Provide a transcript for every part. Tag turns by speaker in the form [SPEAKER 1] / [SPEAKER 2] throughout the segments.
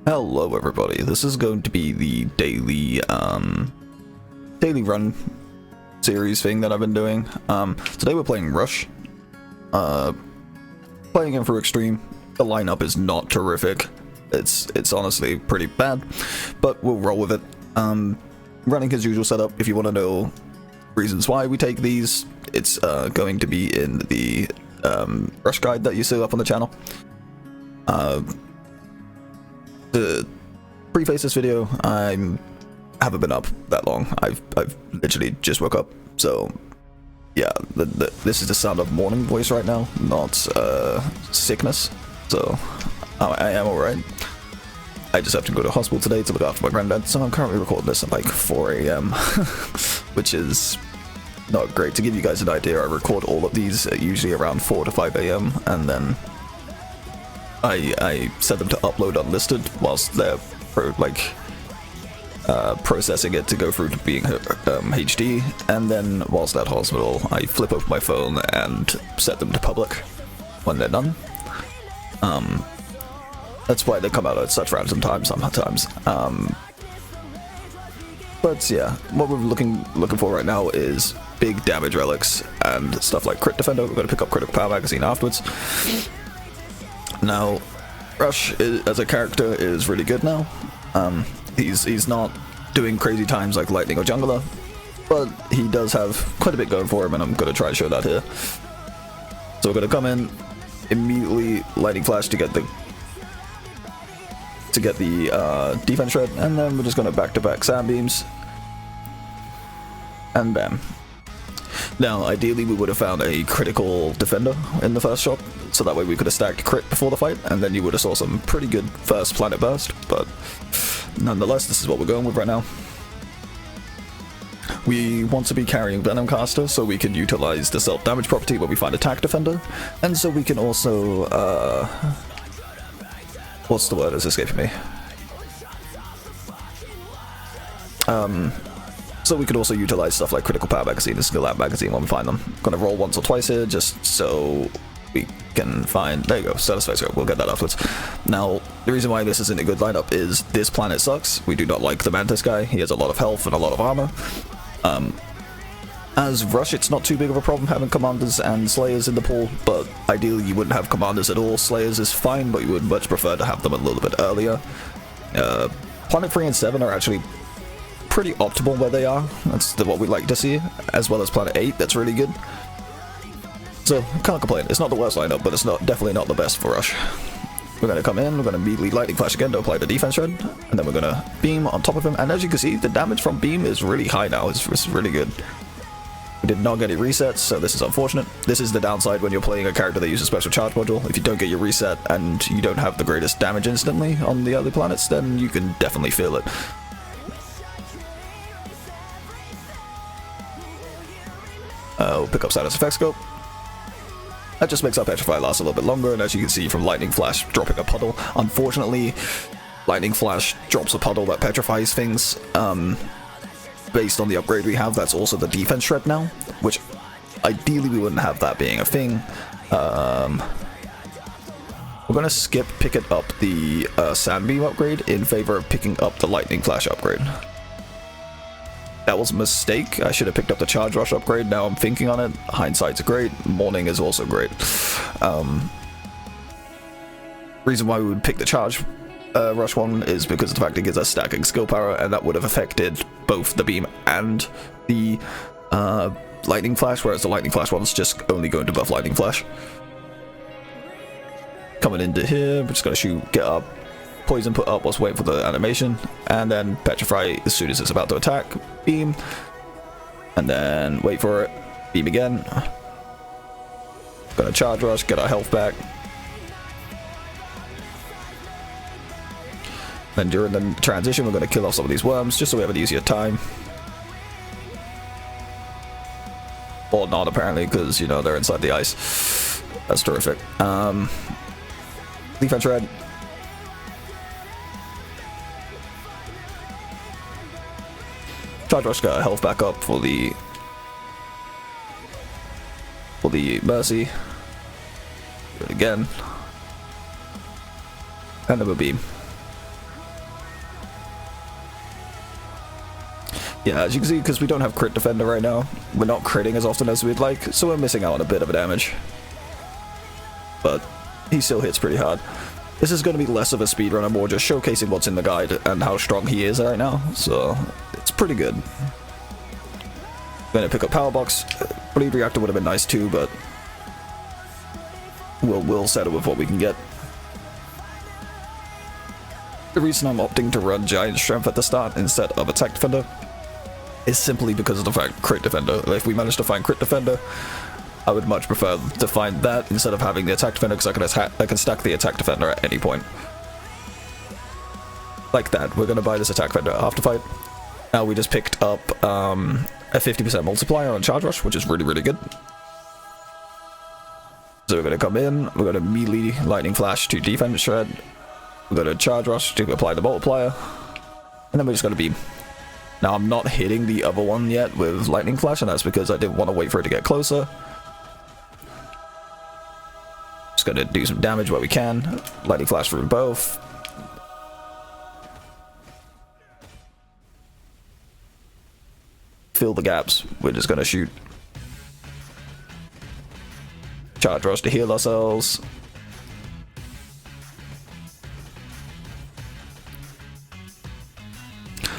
[SPEAKER 1] Hello everybody, this is going to be the daily run series thing that I've been doing. Today we're playing Rush. Playing him for Extreme. The lineup is not terrific. It's honestly pretty bad, but we'll roll with it. Running his usual setup. If you want to know reasons why we take these, it's going to be in the Rush guide that you see up on the channel. To preface this video, I haven't been up that long. I've literally just woke up, so yeah, this is the sound of morning voice right now, not sickness. So I am alright. I just have to go to hospital today to look after my granddad, so I'm currently recording this at like 4 AM, which is not great. To give you guys an idea, I record all of these usually around 4 to 5 AM, and then I set them to upload unlisted whilst they're processing it to go through to being HD, and then whilst at hospital I flip open my phone and set them to public when they're done. That's why they come out at such random times sometimes. But yeah, what we're looking for right now is big damage relics and stuff like Crit Defender. We're going to pick up Critical Power Magazine afterwards. Now, Rush as a character is really good now. He's not doing crazy times like Lightning or Jungler, but he does have quite a bit going for him, and I'm going to try to show that here. So we're going to come in, immediately Lightning Flash to get the defense shred, and then we're just going to back-to-back Sandbeams, and bam. Now, ideally we would have found a critical defender in the first shot, so that way we could have stacked crit before the fight, and then you would have saw some pretty good first planet burst, but nonetheless, this is what we're going with right now. We want to be carrying Venom Caster, so we can utilize the self-damage property when we find attack defender, and so we can also, what's the word that's escaping me? So we could also utilize stuff like Critical Power Magazine and Skill Lab Magazine when we find them. Gonna roll once or twice here, just so we can find... There you go, Satisfaction. We'll get that afterwards. Now, the reason why this isn't a good lineup is this planet sucks. We do not like the Mantis guy. He has a lot of health and a lot of armor. As Rush, it's not too big of a problem having Commanders and Slayers in the pool, but ideally you wouldn't have Commanders at all. Slayers is fine, but you would much prefer to have them a little bit earlier. Planet 3 and 7 are actually pretty optimal where they are. That's what we like to see, as well as Planet 8. That's really good. So can't complain. It's not the worst lineup, but it's definitely not the best for Rush. We're going to come in, we're going to immediately Lightning Flash again to apply the defense shred, and then we're going to beam on top of him, and as you can see, the damage from beam is really high now. It's really good. We did not get any resets, so this is unfortunate. This is the downside when you're playing a character that uses special charge module. If you don't get your reset and you don't have the greatest damage instantly on the other planets, then you can definitely feel it. We'll pick up Status Effect Scope. That just makes our Petrify last a little bit longer, and as you can see from Lightning Flash dropping a puddle, unfortunately, Lightning Flash drops a puddle that petrifies things. Based on the upgrade we have, that's also the defense shred now, which ideally we wouldn't have that being a thing. We're going to skip picking up the Sandbeam upgrade in favor of picking up the Lightning Flash upgrade. That was a mistake. I should have picked up the Charge Rush upgrade. Now I'm thinking on it. Hindsight's great. Morning is also great. Reason why we would pick the Charge Rush one is because of the fact it gives us stacking skill power, and that would have affected both the beam and the Lightning Flash, whereas the Lightning Flash one's just only going to buff Lightning Flash. Coming into here, we're just going to get up. Poison put up whilst waiting for the animation, and then Petrify as soon as it's about to attack. Beam, and then wait for it. Beam again. Gonna Charge Rush, get our health back. Then during the transition, we're gonna kill off some of these worms just so we have an easier time. Or not, apparently, because you know they're inside the ice. That's terrific. Defense red. Charge Rush got health back up for the Mercy. Do it again. And then a beam. Yeah, as you can see, because we don't have crit defender right now, we're not critting as often as we'd like, so we're missing out on a bit of a damage. But he still hits pretty hard. This is going to be less of a speedrun and more just showcasing what's in the guide and how strong he is right now, so it's pretty good. Gonna pick up Power Box. Bleed Reactor would have been nice too, but we'll settle with what we can get. The reason I'm opting to run Giant Strength at the start instead of Attack Defender is simply because of the fact Crit Defender. If we manage to find Crit Defender, I would much prefer to find that instead of having the Attack Defender, because I can stack the Attack Defender at any point. Like that. We're gonna buy this Attack Defender after fight. Now we just picked up a 50% multiplier on Charge Rush, which is really, really good. So we're gonna come in, we're gonna melee Lightning Flash to Defense Shred, we're gonna Charge Rush to apply the multiplier, and then we're just gonna beam. Now I'm not hitting the other one yet with Lightning Flash, and that's because I didn't want to wait for it to get closer. Just gonna do some damage where we can. Lightning Flash through both. Fill the gaps. We're just gonna shoot. Charge Rush to heal ourselves.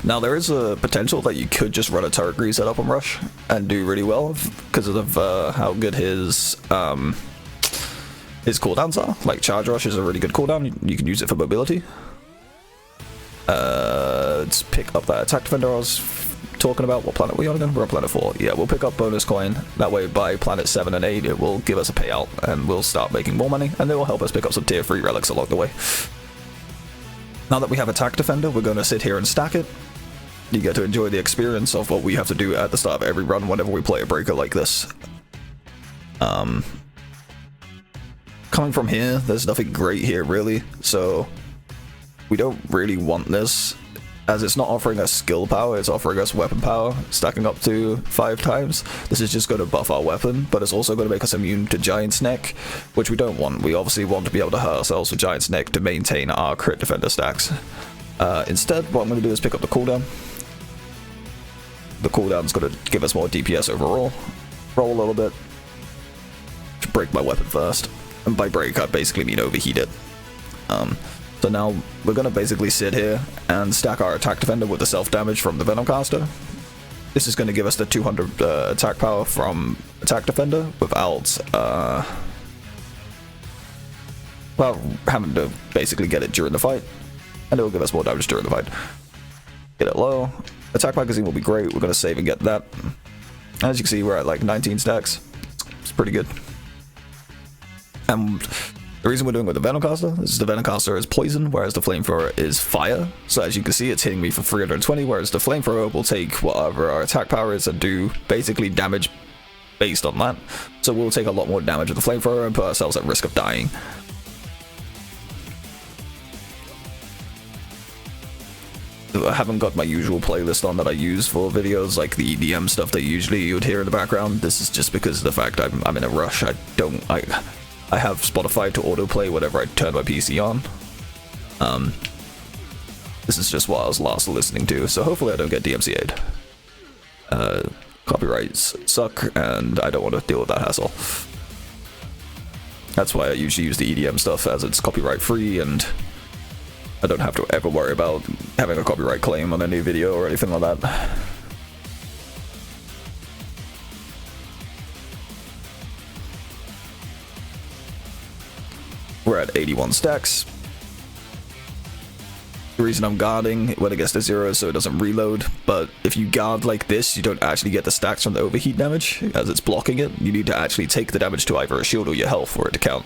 [SPEAKER 1] Now there is a potential that you could just run a turret reset up on Rush and do really well because of how good his cooldowns are. Like Charge Rush is a really good cooldown. You can use it for mobility. Let's pick up that Attack Defender I was talking about. What planet are we on again? We're on planet 4. Yeah, we'll pick up bonus coin. That way by planet 7 and 8 it will give us a payout and we'll start making more money, and it will help us pick up some tier 3 relics along the way. Now that we have Attack Defender, we're going to sit here and stack it. You get to enjoy the experience of what we have to do at the start of every run whenever we play a breaker like this. Coming from here, there's nothing great here really, so we don't really want this, as it's not offering us skill power, it's offering us weapon power, stacking up to 5 times. This is just going to buff our weapon, but it's also going to make us immune to Giant's Neck, which we don't want. We obviously want to be able to hurt ourselves with Giant's Neck to maintain our crit defender stacks. Instead, what I'm going to do is pick up the cooldown. The cooldown's going to give us more DPS overall. Roll a little bit. Break my weapon first. And by break, I basically mean overheat it. So now we're going to basically sit here and stack our Attack Defender with the self-damage from the Venom Caster. This is going to give us the 200 attack power from Attack Defender without well, having to basically get it during the fight. And it will give us more damage during the fight. Get it low. Attack magazine will be great. We're going to save and get that. As you can see, we're at like 19 stacks. It's pretty good. And the reason we're doing it with the Venom Caster is the Venom Caster is poison, whereas the Flamethrower is fire. So as you can see, it's hitting me for 320, whereas the Flamethrower will take whatever our attack power is and do basically damage based on that. So we'll take a lot more damage with the Flamethrower and put ourselves at risk of dying. I haven't got my usual playlist on that I use for videos, like the EDM stuff that usually you would hear in the background. This is just because of the fact I'm in a rush. I have Spotify to autoplay whenever I turn my PC on. This is just what I was last listening to, so hopefully I don't get DMCA'd. Copyrights suck, and I don't want to deal with that hassle. That's why I usually use the EDM stuff, as it's copyright free, and I don't have to ever worry about having a copyright claim on any video or anything like that. We're at 81 stacks. The reason I'm guarding when it gets to 0 is so it doesn't reload, but if you guard like this, you don't actually get the stacks from the overheat damage, as it's blocking it. You need to actually take the damage to either a shield or your health for it to count.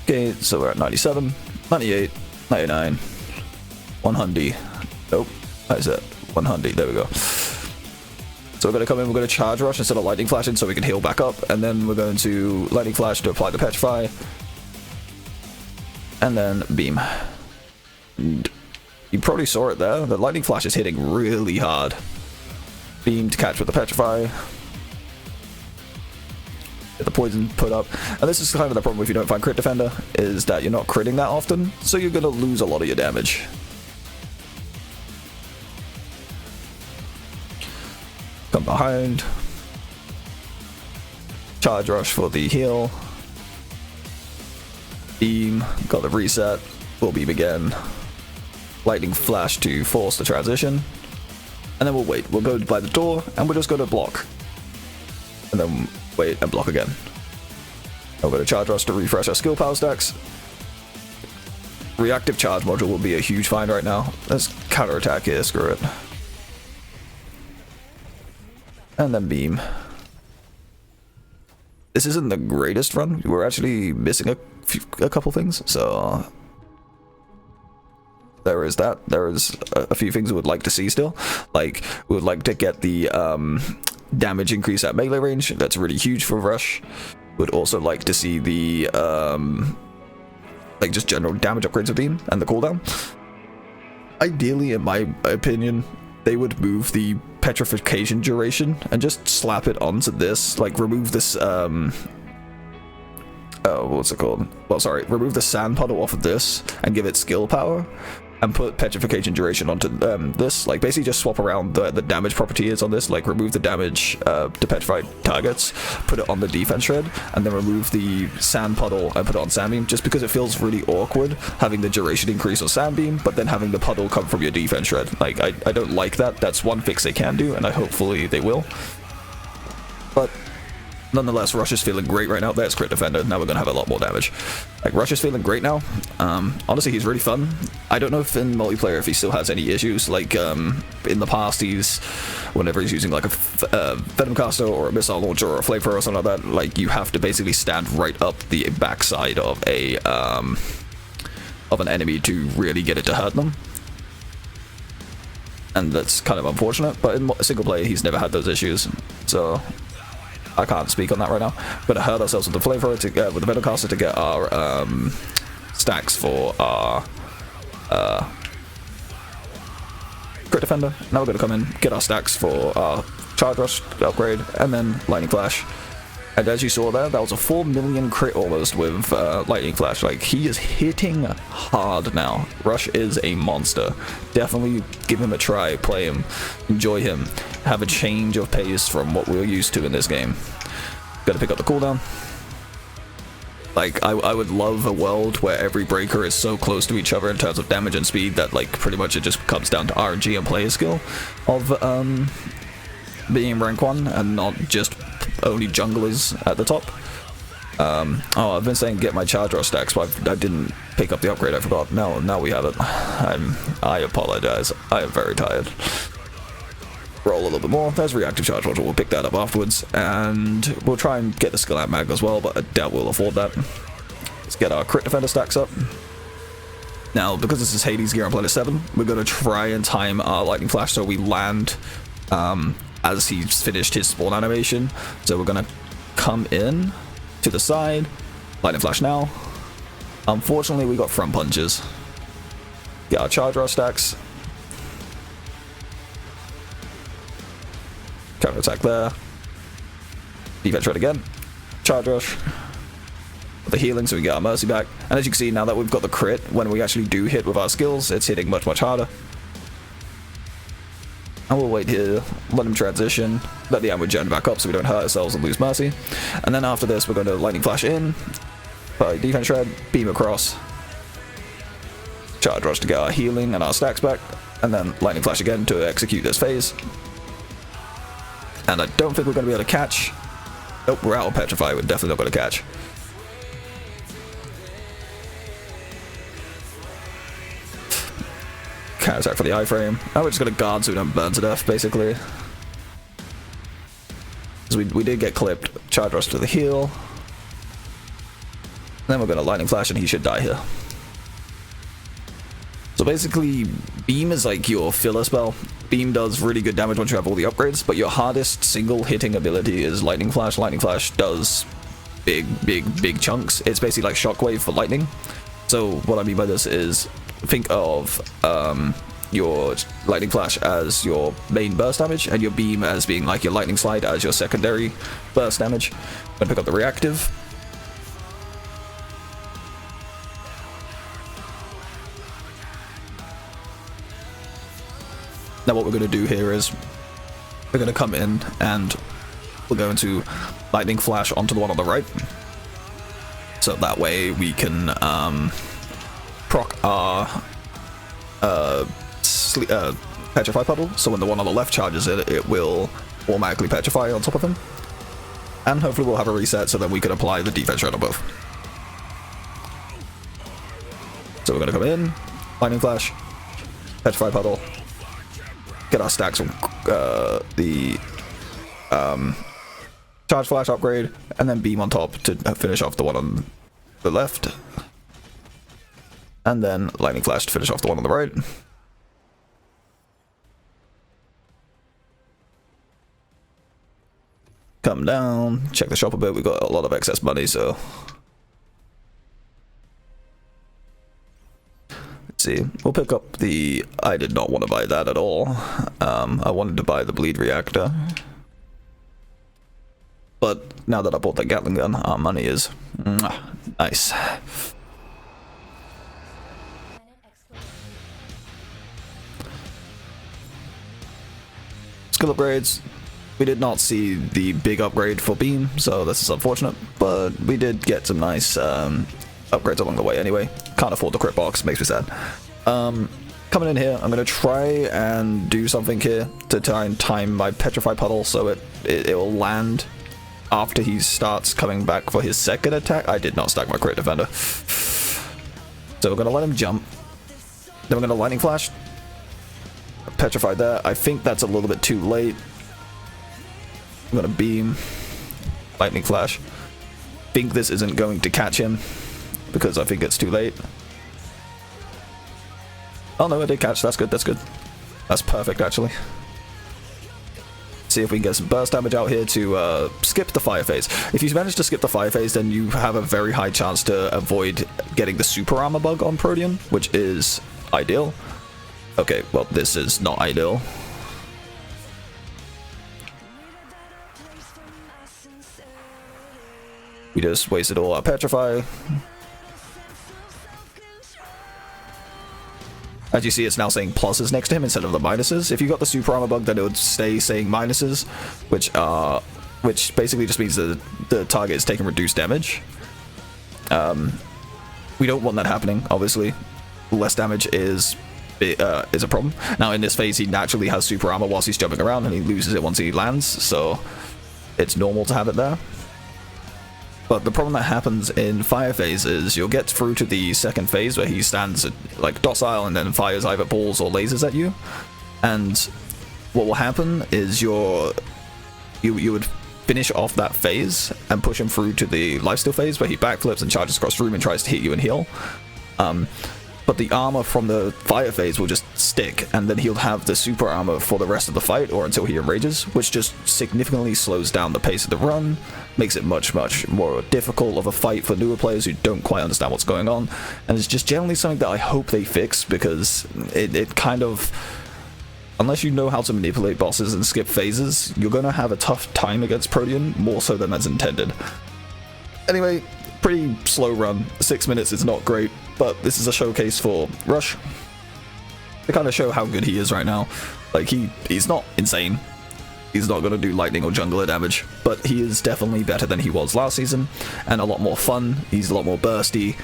[SPEAKER 1] Okay, so we're at 97, 98, 99, 100. Nope, that is it. 100, there we go. So we're going to come in, we're going to Charge Rush instead of Lightning Flashing so we can heal back up, and then we're going to Lightning Flash to apply the Petrify, and then Beam. And you probably saw it there, the Lightning Flash is hitting really hard. Beam to catch with the Petrify. get the poison put up. And this is kind of the problem if you don't find crit defender, is that you're not critting that often, so you're gonna lose a lot of your damage. Come behind. Charge rush for the heal. Beam, got the reset. We'll beam again. Lightning flash to force the transition. And then we'll wait. We'll go by the door and we'll just go to block. And then wait and block again. We'll go to charge rush to refresh our skill power stacks. Reactive charge module will be a huge find right now. Let's counterattack here, screw it. And then beam. This isn't the greatest run. We're actually missing a couple things, so there is that. There is a few things we would like to see still. Like, we would like to get the damage increase at melee range. That's really huge for Rush. Would also like to see the like just general damage upgrades of Beam and the cooldown. Ideally, in my opinion, they would move the petrification duration and just slap it onto this, like remove this what's it called? Well, sorry, remove the sand puddle off of this and give it skill power and put petrification duration onto this. Like, basically just swap around the damage properties on this, like remove the damage to petrified targets, put it on the defense shred, and then remove the sand puddle and put it on sand beam, just because it feels really awkward having the duration increase on sand beam but then having the puddle come from your defense shred. Like, I don't like that. That's one fix they can do, and hopefully they will. But nonetheless, Rush is feeling great right now. There's crit defender. Now we're gonna have a lot more damage. Like, Rush is feeling great now. Honestly, he's really fun. I don't know if in multiplayer if he still has any issues. Like, in the past, whenever he's using like a venom caster or a missile launcher or a flamethrower or something like that, like, you have to basically stand right up the backside of an enemy to really get it to hurt them. And that's kind of unfortunate. But in single player, he's never had those issues. So I can't speak on that right now. We're gonna hurt ourselves with the flamethrower with the venom caster to get our stacks for our crit defender. Now we're gonna come in, get our stacks for our charge rush upgrade, and then lightning flash. And as you saw there, that was a 4 million crit almost with lightning flash. Like, he is hitting hard now. Rush is a monster. Definitely give him a try, play him, enjoy him, have a change of pace from what we're used to in this game. Gotta pick up the cooldown. Like, I would love a world where every breaker is so close to each other in terms of damage and speed that, like, pretty much it just comes down to RNG and player skill of being rank 1 and not just only junglers at the top. Oh, I've been saying get my charge rush stacks, but I didn't pick up the upgrade. I forgot. Now we have it. I apologize. I am very tired. Roll a little bit more. There's reactive charge module. We'll pick that up afterwards, and we'll try and get the skill out mag as well, but I doubt we'll afford that. Let's get our crit defender stacks up. Now, because this is Hades gear on planet 7, we're going to try and time our lightning flash so we land as he's finished his spawn animation. So we're gonna come in to the side, lightning flash now. Unfortunately, we got front punches. Get our charge rush stacks. Counter attack there. Defense shred again. Charge rush. The healing, so we get our mercy back. And as you can see, now that we've got the crit, when we actually do hit with our skills, it's hitting much harder. And we'll wait here, let him transition, let the ammo gen back up so we don't hurt ourselves and lose mercy. And then after this, we're going to lightning flash in, defense shred, beam across, charge rush to get our healing and our stacks back, and then lightning flash again to execute this phase. And I don't think we're going to be able to catch. Nope, we're out of petrify. We're definitely not going to catch. Counter attack for the iframe. Now we're just going to guard so we don't burn to death, basically. Because we did get clipped. Charge rush to the heal. Then we're going to lightning flash and he should die here. So basically, beam is like your filler spell. Beam does really good damage once you have all the upgrades, but your hardest single hitting ability is lightning flash. Lightning flash does big chunks. It's basically like shockwave for lightning. So what I mean by this is, think of your lightning flash as your main burst damage, and your beam as being like your lightning slide as your secondary burst damage. I'm gonna pick up the reactive. Now what we're going to do here is we're going to come in and we're going to lightning flash onto the one on the right. So that way we can proc our petrify puddle. So when the one on the left charges it, it will automatically petrify on top of him. And hopefully we'll have a reset so that we can apply the defense shot on both. So we're going to come in, lightning flash, petrify puddle. Get our stacks from the charge flash upgrade, and then beam on top to finish off the one on the left, and then lightning flash to finish off the one on the right. Come down, check the shop a bit. We've got a lot of excess money, so see, we'll pick up the... I did not want to buy that at all. I wanted to buy the bleed reactor. But now that I bought the Gatling gun, our money is... nice. Skill upgrades. We did not see the big upgrade for beam, so this is unfortunate. But we did get some nice... upgrades along the way anyway. Can't afford the crit box, makes me sad. Coming in here, I'm going to try and do something here to try and time my petrify puddle so it will land after he starts coming back for his second attack. I did not stack my crit defender. So we're going to let him jump. Then we're going to lightning flash. Petrify there. I think that's a little bit too late. I'm going to beam. Lightning flash. Think this isn't going to catch him, because I think it's too late. Oh no, it did catch. That's good, that's good. That's perfect, actually. See if we can get some burst damage out here to skip the fire phase. If you manage to skip the fire phase, then you have a very high chance to avoid getting the super armor bug on Protean, which is ideal. Okay, well, this is not ideal. We just wasted all our petrify. As you see, it's now saying pluses next to him instead of the minuses. If you got the super armor bug, then it would stay saying minuses, which basically just means that the target is taking reduced damage. We don't want that happening, obviously. Less damage is a problem. Now, in this phase, he naturally has super armor whilst he's jumping around, and he loses it once he lands, so it's normal to have it there. But the problem that happens in fire phase is you'll get through to the second phase where he stands like docile and then fires either balls or lasers at you. And what will happen is you would finish off that phase and push him through to the lifesteal phase where he backflips and charges across the room and tries to hit you and heal. But the armor from the fire phase will just stick, and then he'll have the super armor for the rest of the fight or until he enrages, which just significantly slows down the pace of the run, makes it much more difficult of a fight for newer players who don't quite understand what's going on, and it's just generally something that I hope they fix, because it kind of... Unless you know how to manipulate bosses and skip phases, you're going to have a tough time against Protean, more so than that's intended. Anyway, pretty slow run. 6 minutes is not great, but this is a showcase for Rush to kind of show how good he is right now. Like, he's not insane. He's not going to do lightning or jungler damage, but he is definitely better than he was last season, and a lot more fun. He's a lot more bursty.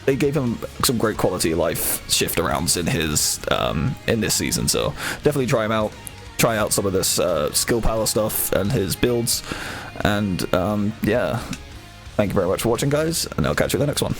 [SPEAKER 1] They gave him some great quality of life shift arounds in his in this season, so definitely try him out. Try out some of this skill power stuff and his builds, and yeah. Thank you very much for watching, guys, and I'll catch you in the next one.